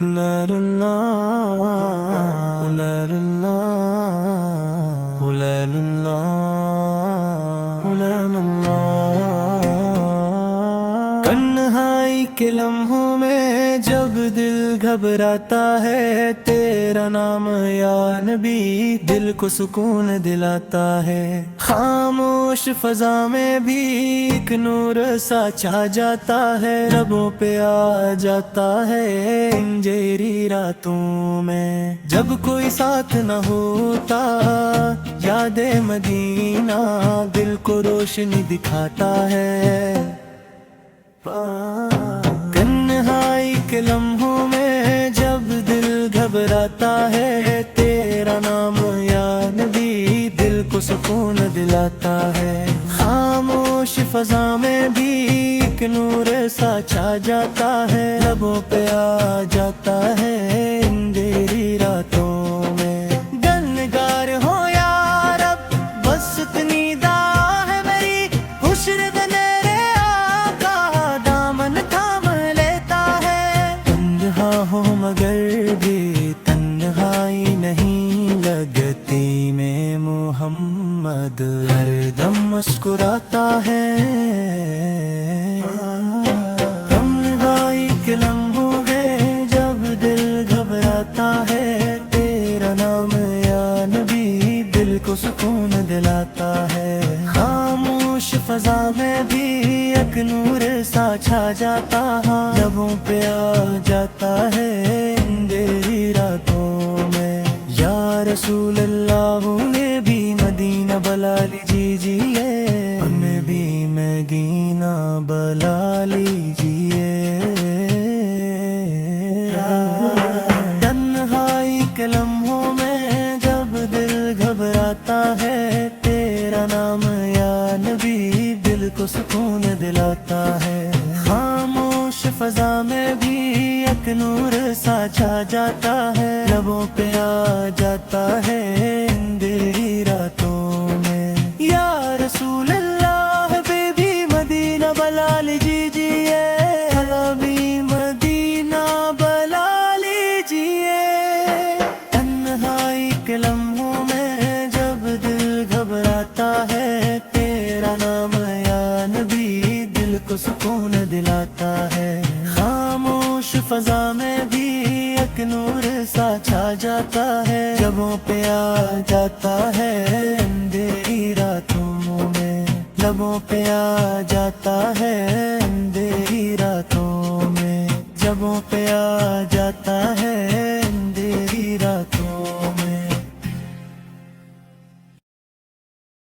لا لا لا لا لا لا تنہائی کے لمحوں میں جب دل گھبراتا ہے، تیرا نام یا نبی دل کو سکون دلاتا ہے۔ خاموش فضا میں بھی ایک نور سا چھا جاتا ہے، لبوں پہ آ جاتا ہے انجیری راتوں میں۔ جب کوئی ساتھ نہ ہوتا، یاد مدینہ دل کو روشنی دکھاتا ہے۔ تنہائی کے لمحوں میں جب دل گھبراتا ہے، تیرا نام یا نبی دل کو سکون دلاتا ہے۔ خاموش فضا میں بھی ایک نور سا چھا جاتا ہے، لبوں پہ آ جاتا ہے اندھیری راتوں میں۔ گلنگار ہو یا رب بس اتنی دعا ہے میری، حشر ہو مگر بھی تنہائی نہیں لگتی میں، محمد ہر دم مسکراتا ہے۔ تنہائی کے لمحوں میں جب دل گھبراتا ہے، تیرا نام یا نبی دل کو سکون دلاتا ہے۔ خاموش فضا میں بھی ایک نور سا چھا جاتا ہے، لبوں پہ آ جاتا ہے اندھیری راتوں میں۔ یا رسول اللہ انہیں بھی مدینہ بلا لیجیے، ہمیں بھی مدینہ بلا لیجیے۔ تنہائی کے لمحوں میں جب دل گھبراتا ہے، تیرا نام یا نبی دل کو سکون دلاتا ہے۔ خاموش فضا میں بھی ایک نور سا چھا جاتا ہے، لبوں پہ آ جاتا ہے اندھیری راتوں میں۔ یا رسول اللہ بے بھی مدینہ بلا لیجیے، ہمیں مدینہ بلا لیجیے۔ تنہائی کے لمحوں میں جب دل گھبراتا ہے، تیرا نام یا نبی دل کو سکون دلاتا ہے۔ خاموش فضا میں بھی ایک نور سا چھا جاتا ہے، لبوں پہ آ جاتا ہے اندھیری راتوں میں۔ لبوں پہ آ جاتا ہے اندھیری راتوں میں، لبوں پہ آ جاتا